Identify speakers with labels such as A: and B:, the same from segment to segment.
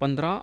A: 15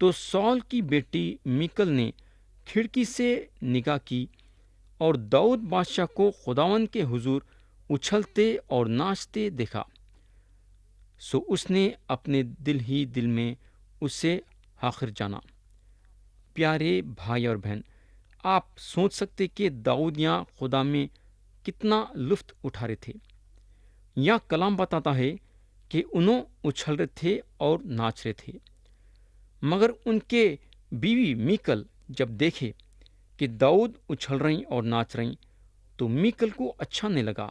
A: تو سول کی بیٹی میکل نے کھڑکی سے نگاہ کی اور داؤد بادشاہ کو خداوند کے حضور اچھلتے اور ناچتے دیکھا، سو اس نے اپنے دل ہی دل میں اسے حاقر جانا۔ پیارے بھائی اور بہن، آپ سوچ سکتے کہ داؤد یا خدا میں کتنا لطف اٹھا رہے تھے۔ یا کلام بتاتا ہے کہ انہوں اچھل رہے تھے اور ناچ رہے تھے، مگر ان کے بیوی میکل جب دیکھے کہ داؤد اچھل رہی اور ناچ رہی تو میکل کو اچھا نہیں لگا،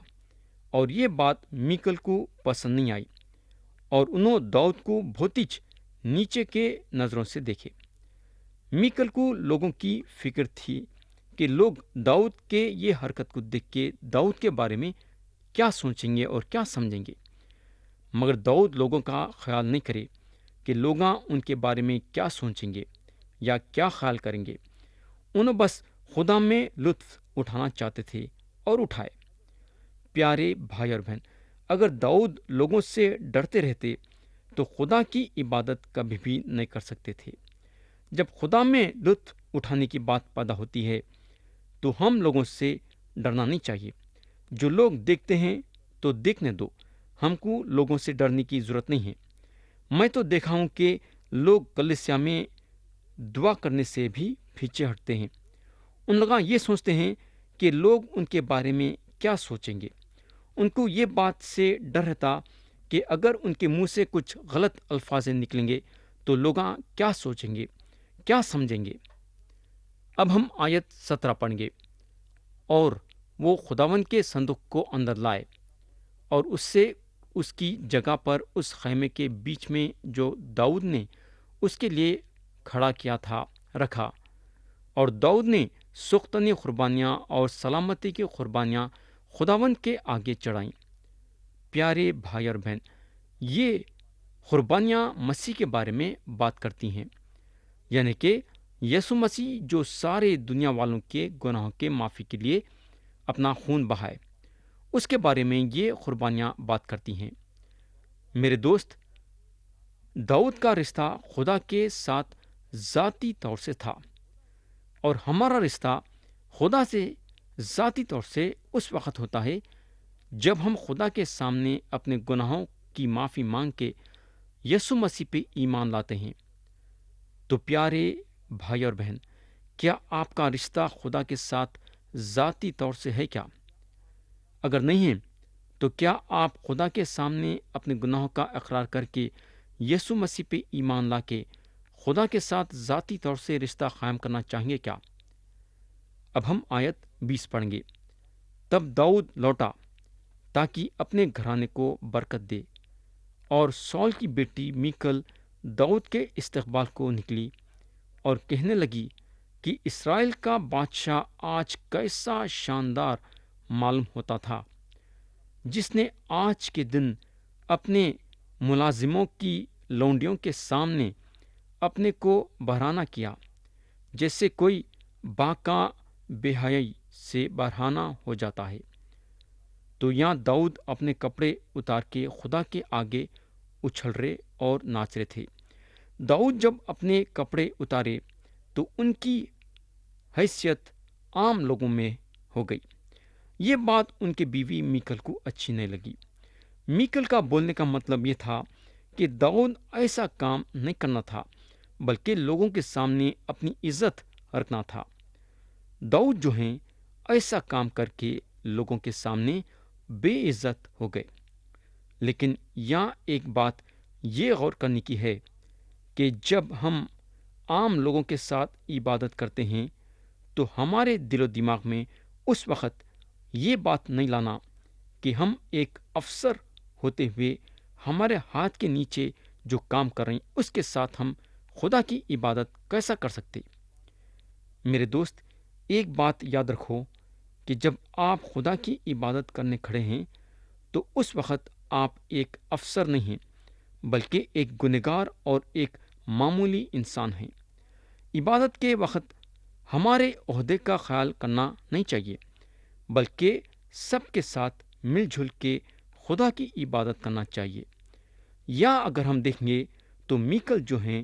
A: اور یہ بات میکل کو پسند نہیں آئی، اور انہوں داؤد کو بہت ہی نیچے کے نظروں سے دیکھے۔ میکل کو لوگوں کی فکر تھی کہ لوگ داؤد کے یہ حرکت کو دیکھ کے داؤد کے بارے میں کیا سوچیں گے اور کیا سمجھیں گے، مگر داؤد لوگوں کا خیال نہیں کرے کہ لوگ ان کے بارے میں کیا سوچیں گے یا کیا خیال کریں گے۔ انہوں بس خدا میں لطف اٹھانا چاہتے تھے اور اٹھائے۔ پیارے بھائی اور بہن، اگر داؤد لوگوں سے ڈرتے رہتے تو خدا کی عبادت کبھی بھی نہیں کر سکتے تھے۔ جب خدا میں لطف اٹھانے کی بات پیدا ہوتی ہے تو ہم لوگوں سے ڈرنا نہیں چاہیے۔ جو لوگ دیکھتے ہیں تو دیکھنے دو، ہم کو لوگوں سے ڈرنے کی ضرورت نہیں ہے۔ میں تو دیکھا ہوں کہ لوگ کلیسیا میں دعا کرنے سے بھی پیچھے ہٹتے ہیں۔ ان لوگ یہ سوچتے ہیں کہ لوگ ان کے بارے میں کیا سوچیں گے۔ ان کو یہ بات سے ڈر رہتا کہ اگر ان کے منہ سے کچھ غلط الفاظ نکلیں گے تو لوگ کیا سوچیں گے، کیا سمجھیں گے۔ اب ہم آیت 17 پڑھیں گے۔ اور وہ خداوند کے صندوق کو اندر لائے اور اس سے اس کی جگہ پر اس خیمے کے بیچ میں جو داؤد نے اس کے لیے کھڑا کیا تھا رکھا، اور داؤد نے سختنی قربانیاں اور سلامتی کی قربانیاں خداوند کے آگے چڑھائیں۔ پیارے بھائی اور بہن، یہ قربانیاں مسیح کے بارے میں بات کرتی ہیں، یعنی کہ یسوع مسیح جو سارے دنیا والوں کے گناہوں کے معافی کے لیے اپنا خون بہائے، اس کے بارے میں یہ قربانیاں بات کرتی ہیں۔ میرے دوست، داؤد کا رشتہ خدا کے ساتھ ذاتی طور سے تھا، اور ہمارا رشتہ خدا سے ذاتی طور سے اس وقت ہوتا ہے جب ہم خدا کے سامنے اپنے گناہوں کی معافی مانگ کے یسوع مسیح پہ ایمان لاتے ہیں۔ تو پیارے بھائی اور بہن، کیا آپ کا رشتہ خدا کے ساتھ ذاتی طور سے ہے کیا؟ اگر نہیں ہے تو کیا آپ خدا کے سامنے اپنے گناہوں کا اقرار کر کے یسوع مسیح پہ ایمان لا کے خدا کے ساتھ ذاتی طور سے رشتہ قائم کرنا چاہیں گے کیا؟ اب ہم آیت 20 پڑھیں گے۔ تب داؤد لوٹا تاکہ اپنے گھرانے کو برکت دے، اور سول کی بیٹی میکل داؤد کے استقبال کو نکلی اور کہنے لگی کہ اسرائیل کا بادشاہ آج کیسا شاندار معلوم ہوتا تھا، جس نے آج کے دن اپنے ملازموں کی لونڈیوں کے سامنے اپنے کو بہرانہ کیا، جیسے کوئی باکا بے حیائی سے بہرانہ ہو جاتا ہے۔ تو یہاں داؤد اپنے کپڑے اتار کے خدا کے آگے اچھل رہے اور ناچ رہے تھے۔ داؤد جب اپنے کپڑے اتارے تو ان کی حیثیت عام لوگوں میں ہو گئی۔ یہ بات ان کے بیوی میکل کو اچھی نہیں لگی۔ میکل کا بولنے کا مطلب یہ تھا کہ داؤد ایسا کام نہیں کرنا تھا، بلکہ لوگوں کے سامنے اپنی عزت رکھنا تھا۔ داؤد جو ہیں ایسا کام کر کے لوگوں کے سامنے بے عزت ہو گئے۔ لیکن یہاں ایک بات یہ غور کرنے کی ہے کہ جب ہم عام لوگوں کے ساتھ عبادت کرتے ہیں تو ہمارے دل و دماغ میں اس وقت یہ بات نہیں لانا کہ ہم ایک افسر ہوتے ہوئے ہمارے ہاتھ کے نیچے جو کام کر رہے ہیں اس کے ساتھ ہم خدا کی عبادت کیسا کر سکتے۔ میرے دوست، ایک بات یاد رکھو کہ جب آپ خدا کی عبادت کرنے کھڑے ہیں تو اس وقت آپ ایک افسر نہیں ہیں، بلکہ ایک گنہگار اور ایک معمولی انسان ہیں۔ عبادت کے وقت ہمارے عہدے کا خیال کرنا نہیں چاہیے، بلکہ سب کے ساتھ مل جل کے خدا کی عبادت کرنا چاہیے۔ یا اگر ہم دیکھیں گے تو میکل جو ہیں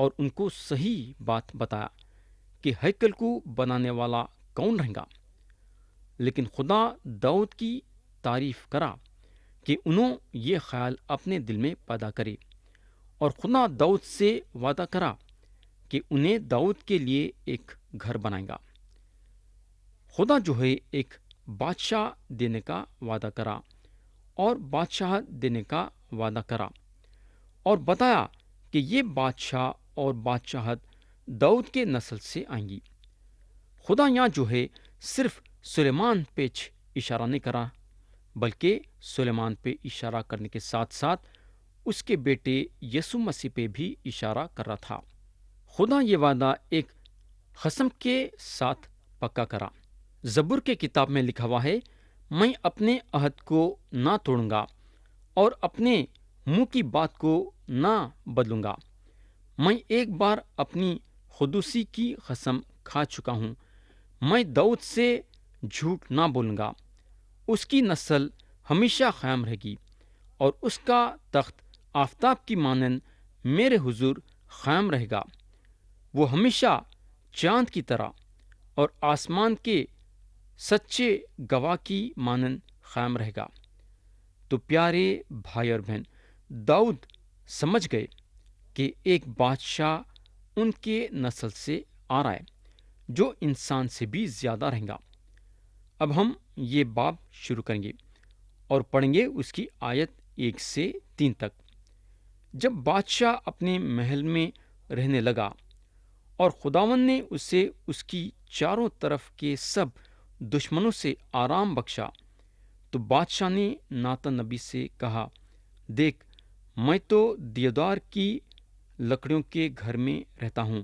A: اور ان کو صحیح بات بتایا کہ ہیکل کو بنانے والا کون رہے گا۔ لیکن خدا داؤد کی تعریف کرا کہ انہوں یہ خیال اپنے دل میں پیدا کرے، اور خدا داؤد سے وعدہ کرا کہ انہیں داؤد کے لیے ایک گھر بنائے گا۔ خدا جو ہے ایک بادشاہ دینے کا وعدہ کرا اور بادشاہ دینے کا وعدہ کرا، اور بتایا کہ یہ بادشاہ اور بادشاہت داؤد کے نسل سے آئیں گی۔ خدا یہاں جو ہے صرف سلیمان پہ اشارہ نہیں کرا، بلکہ سلیمان پہ اشارہ کرنے کے ساتھ ساتھ اس کے بیٹے یسوع مسیح پہ بھی اشارہ کر رہا تھا۔ خدا یہ وعدہ ایک قسم کے ساتھ پکا کرا۔ زبور کے کتاب میں لکھا ہوا ہے، میں اپنے عہد کو نہ توڑوں گا اور اپنے منہ کی بات کو نہ بدلوں گا۔ میں ایک بار اپنی قدوسی کی قسم کھا چکا ہوں، میں داؤد سے جھوٹ نہ بولوں گا۔ اس کی نسل ہمیشہ قائم رہے گی اور اس کا تخت آفتاب کی مانند میرے حضور قائم رہے گا۔ وہ ہمیشہ چاند کی طرح اور آسمان کے سچے گواہ کی مانند قائم رہے گا۔ تو پیارے بھائی اور بہن، داؤد سمجھ گئے کہ ایک بادشاہ ان کے نسل سے آ رہا ہے جو انسان سے بھی زیادہ رہے گا۔ اب ہم یہ باب شروع کریں گے اور پڑھیں گے اس کی آیت 1 سے 3 تک۔ جب بادشاہ اپنے محل میں رہنے لگا اور خداوند نے اسے اس کی چاروں طرف کے سب دشمنوں سے آرام بخشا، تو بادشاہ نے ناتن نبی سے کہا، دیکھ، میں تو دیودار کی لکڑیوں کے گھر میں رہتا ہوں،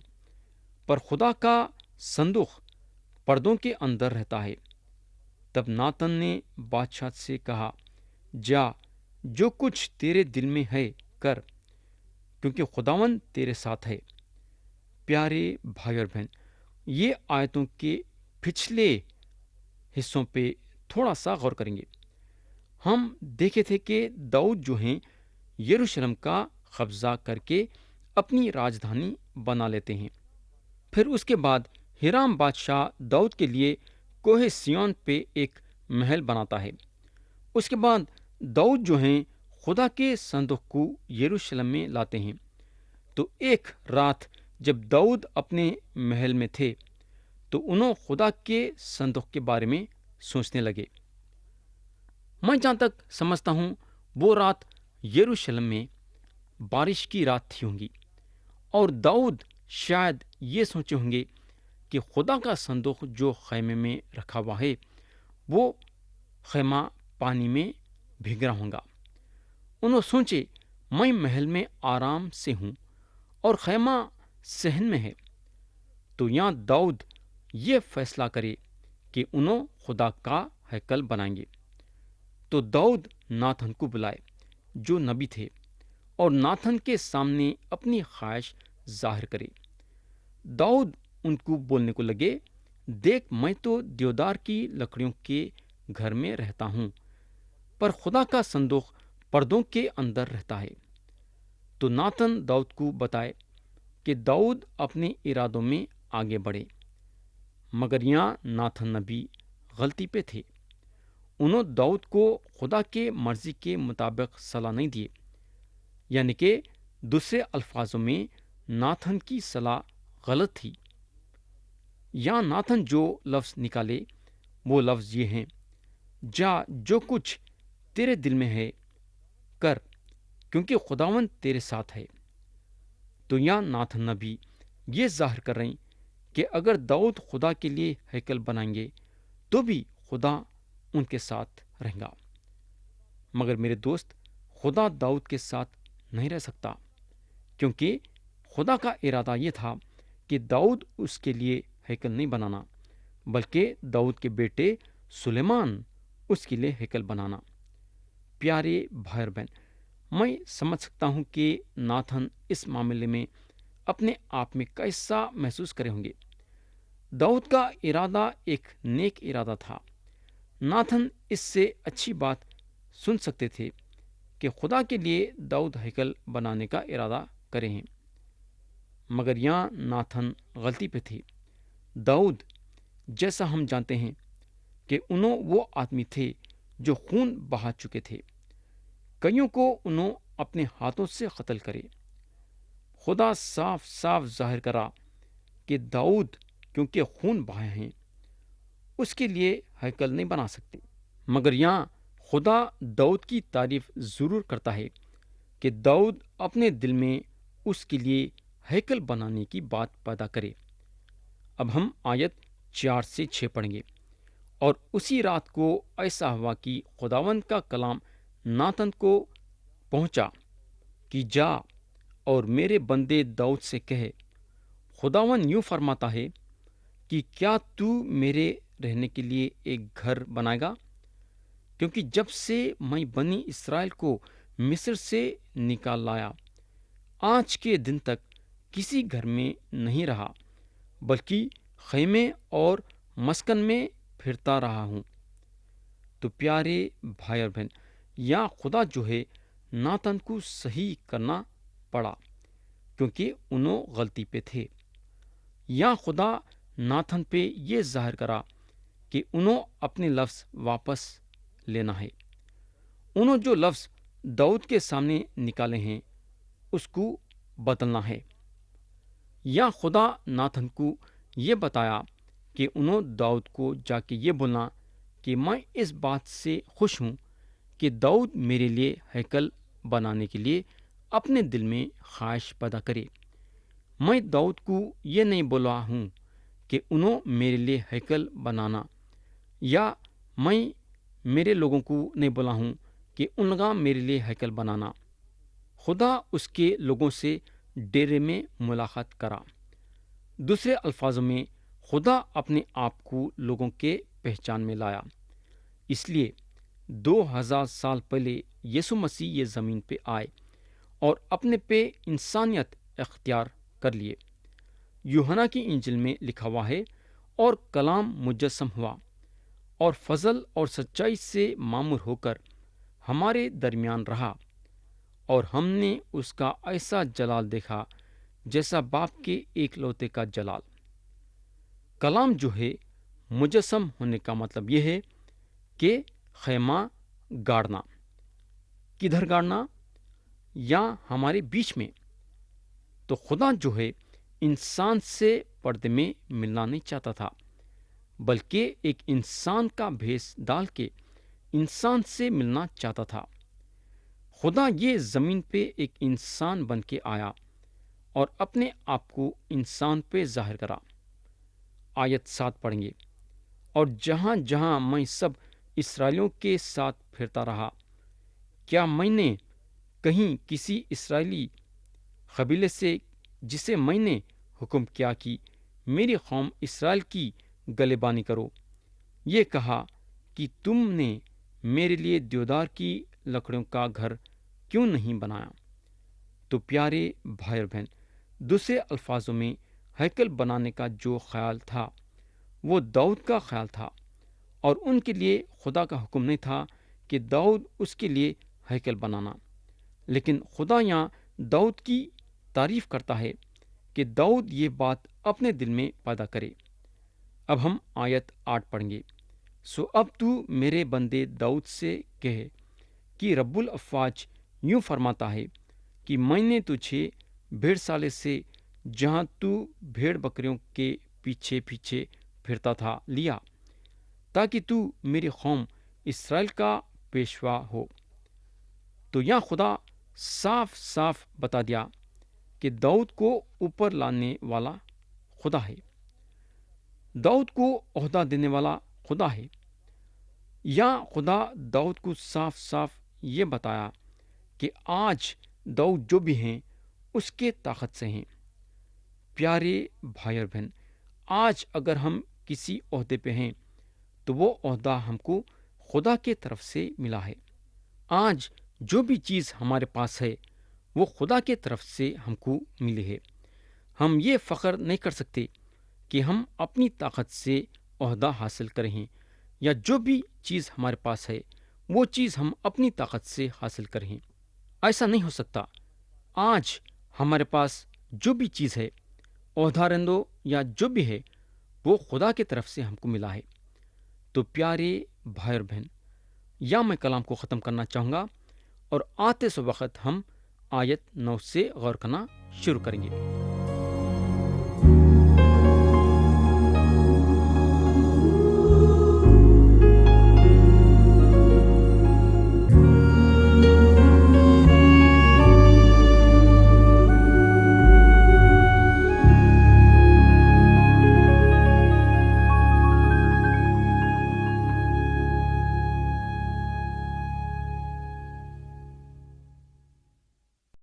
A: پر خدا کا صندوق پردوں کے اندر رہتا ہے۔ تب ناتن نے بادشاہ سے کہا، جا، جو کچھ تیرے دل میں ہے کر، کیونکہ خداوند تیرے ساتھ ہے۔ پیارے بھائی اور بہن، یہ آیتوں کے پچھلے حصوں پہ تھوڑا سا غور کریں گے۔ ہم دیکھے تھے کہ داؤد جو ہیں یروشلم کا قبضہ کر کے اپنی راجدھانی بنا لیتے ہیں۔ پھر اس کے بعد ہیرام بادشاہ داؤد کے لیے کوہ سیون پہ ایک محل بناتا ہے۔ اس کے بعد داؤد جو ہیں خدا کے صندوق کو یروشلم میں لاتے ہیں۔ تو ایک رات جب داؤد اپنے محل میں تھے تو انہوں خدا کے صندوق کے بارے میں سوچنے لگے۔ میں جہاں تک سمجھتا ہوں وہ رات یروشلم میں بارش کی رات تھی ہوں گی، اور داؤد شاید یہ سوچے ہوں گے کہ خدا کا صندوق جو خیمے میں رکھا ہوا ہے وہ خیمہ پانی میں بھیگ رہا ہوں گا۔ انہوں سوچے، میں محل میں آرام سے ہوں اور خیمہ صحن میں ہے۔ تو یہاں داؤد یہ فیصلہ کرے کہ انہوں خدا کا ہیکل بنائیں گے۔ تو داؤد ناتن کو بلائے جو نبی تھے، اور ناتن کے سامنے اپنی خواہش ظاہر کرے۔ داؤد ان کو بولنے کو لگے، دیکھ، میں تو دیودار کی لکڑیوں کے گھر میں رہتا ہوں، پر خدا کا صندوق پردوں کے اندر رہتا ہے۔ تو ناتن داؤد کو بتائے کہ داؤد اپنے ارادوں میں آگے بڑھے، مگر یہاں ناتن نبی غلطی پہ تھے۔ انہوں داؤد کو خدا کے مرضی کے مطابق صلاح نہیں دیے، یعنی کہ دوسرے الفاظوں میں ناتن کی صلاح غلط تھی۔ یہاں ناتن جو لفظ نکالے وہ لفظ یہ ہیں، جا، جو کچھ تیرے دل میں ہے کر، کیونکہ خداوند تیرے ساتھ ہے۔ تو یہاں ناتن نبی یہ ظاہر کر رہے ہیں کہ اگر داؤد خدا کے لیے ہیکل بنائیں گے تو بھی خدا ان کے ساتھ رہے گا۔ مگر میرے دوست، خدا داؤد کے ساتھ نہیں رہ سکتا، کیونکہ خدا کا ارادہ یہ تھا کہ داؤد اس کے لیے ہیکل نہیں بنانا، بلکہ داؤد کے بیٹے سلیمان اس کے لیے ہیکل بنانا۔ پیارے بھائی اور بہن، میں سمجھ سکتا ہوں کہ ناتن اس معاملے میں اپنے آپ میں کیسا محسوس کرے ہوں گے۔ داؤد کا ارادہ ایک نیک ارادہ تھا۔ ناتن اس سے اچھی بات سن سکتے تھے کہ خدا کے لیے داؤد ہیکل بنانے کا ارادہ کرے ہیں، مگر یہاں ناتھن غلطی پہ تھے۔ داؤد، جیسا ہم جانتے ہیں کہ انہوں وہ آدمی تھے جو خون بہا چکے تھے، کئیوں کو انہوں اپنے ہاتھوں سے قتل کرے۔ خدا صاف صاف ظاہر کرا کہ داؤد کیونکہ خون بہائے ہیں اس کے لیے ہیکل نہیں بنا سکتے، مگر یہاں خدا داؤد کی تعریف ضرور کرتا ہے کہ داؤد اپنے دل میں اس کے لیے ہیکل بنانے کی بات پیدا کرے۔ اب ہم آیت 4 سے 6 پڑھیں گے۔ اور اسی رات کو ایسا ہوا کہ خداوند کا کلام ناتن کو پہنچا کہ جا اور میرے بندے داؤد سے کہے، خداوند یوں فرماتا ہے کہ کیا تو میرے رہنے کے لیے ایک گھر بنائے گا؟ کیونکہ جب سے میں بنی اسرائیل کو مصر سے نکال لایا آج کے دن تک کسی گھر میں نہیں رہا، بلکہ خیمے اور مسکن میں پھرتا رہا ہوں۔ تو پیارے بھائی اور بہن، یا خدا جو ہے ناتن کو صحیح کرنا پڑا کیونکہ انہوں غلطی پہ تھے۔ یا خدا ناتن پہ یہ ظاہر کرا کہ انہوں اپنے لفظ واپس لینا ہے۔ انہوں جو لفظ داؤد کے سامنے نکالے ہیں اس کو بدلنا ہے۔ یا خدا ناتن کو یہ بتایا کہ انہوں داؤد کو جا کے یہ بولنا کہ میں اس بات سے خوش ہوں کہ داؤد میرے لیے ہیکل بنانے کے لیے اپنے دل میں خواہش پیدا کرے۔ میں داؤد کو یہ نہیں بولا ہوں کہ انہوں میرے لیے ہیکل بنانا، یا میں میرے لوگوں کو نہیں بولا ہوں کہ ان کا میرے لیے ہیکل بنانا۔ خدا اس کے لوگوں سے ڈیرے میں ملاقات کرا۔ دوسرے الفاظوں میں خدا اپنے آپ کو لوگوں کے پہچان میں لایا۔ اس لیے 2000 سال پہلے یسوع مسیح یہ زمین پہ آئے اور اپنے پہ انسانیت اختیار کر لیے۔ یوحنا کی انجیل میں لکھا ہوا ہے، اور کلام مجسم ہوا اور فضل اور سچائی سے معمور ہو کر ہمارے درمیان رہا، اور ہم نے اس کا ایسا جلال دیکھا جیسا باپ کے ایک لوتے کا جلال۔ کلام جو ہے مجسم ہونے کا مطلب یہ ہے کہ خیمہ گاڑنا۔ کدھر گاڑنا؟ یا ہمارے بیچ میں۔ تو خدا جو ہے انسان سے پردے میں ملنا نہیں چاہتا تھا، بلکہ ایک انسان کا بھیس ڈال کے انسان سے ملنا چاہتا تھا۔ خدا یہ زمین پہ ایک انسان بن کے آیا اور اپنے آپ کو انسان پہ ظاہر کرا۔ آیت 7 پڑھیں گے۔ اور جہاں جہاں میں سب اسرائیلیوں کے ساتھ پھرتا رہا، کیا میں نے کہیں کسی اسرائیلی قبیلے سے جسے میں نے حکم کیا کہ میری قوم اسرائیل کی گلے بانی کرو، یہ کہا کہ تم نے میرے لیے دیودار کی لکڑیوں کا گھر کیوں نہیں بنایا؟ تو پیارے بھائی اور بہن، دوسرے الفاظوں میں ہیکل بنانے کا جو خیال تھا وہ داؤد کا خیال تھا، اور ان کے لیے خدا کا حکم نہیں تھا کہ داؤد اس کے لیے ہیکل بنانا۔ لیکن خدا یہاں داؤد کی تعریف کرتا ہے کہ داؤد یہ بات اپنے دل میں پیدا کرے۔ اب ہم آیت 8 پڑھیں گے۔ سو اب تو میرے بندے داؤد سے کہے کہ رب الافواج یوں فرماتا ہے کہ میں نے تجھے بھیڑ سالے سے، جہاں تو بھیڑ بکریوں کے پیچھے پیچھے پھرتا تھا، لیا، تاکہ تو میری قوم اسرائیل کا پیشوا ہو۔ تو یہاں خدا صاف صاف بتا دیا کہ داؤد کو اوپر لانے والا خدا ہے، داؤد کو عہدہ دینے والا خدا ہے۔ یا خدا داؤد کو صاف صاف یہ بتایا کہ آج داؤد جو بھی ہیں اس کے طاقت سے ہیں۔ پیارے بھائی اور بہن، آج اگر ہم کسی عہدے پہ ہیں تو وہ عہدہ ہم کو خدا کے طرف سے ملا ہے۔ آج جو بھی چیز ہمارے پاس ہے وہ خدا کے طرف سے ہم کو ملی ہے۔ ہم یہ فخر نہیں کر سکتے کہ ہم اپنی طاقت سے عہدہ حاصل کریں ہیں، یا جو بھی چیز ہمارے پاس ہے وہ چیز ہم اپنی طاقت سے حاصل کریں۔ ایسا نہیں ہو سکتا۔ آج ہمارے پاس جو بھی چیز ہے، عہدہ یا جو بھی ہے، وہ خدا کی طرف سے ہم کو ملا ہے۔ تو پیارے بھائی اور بہن، یا میں کلام کو ختم کرنا چاہوں گا اور آتے سو وقت ہم آیت 9 سے غور کرنا شروع کریں گے۔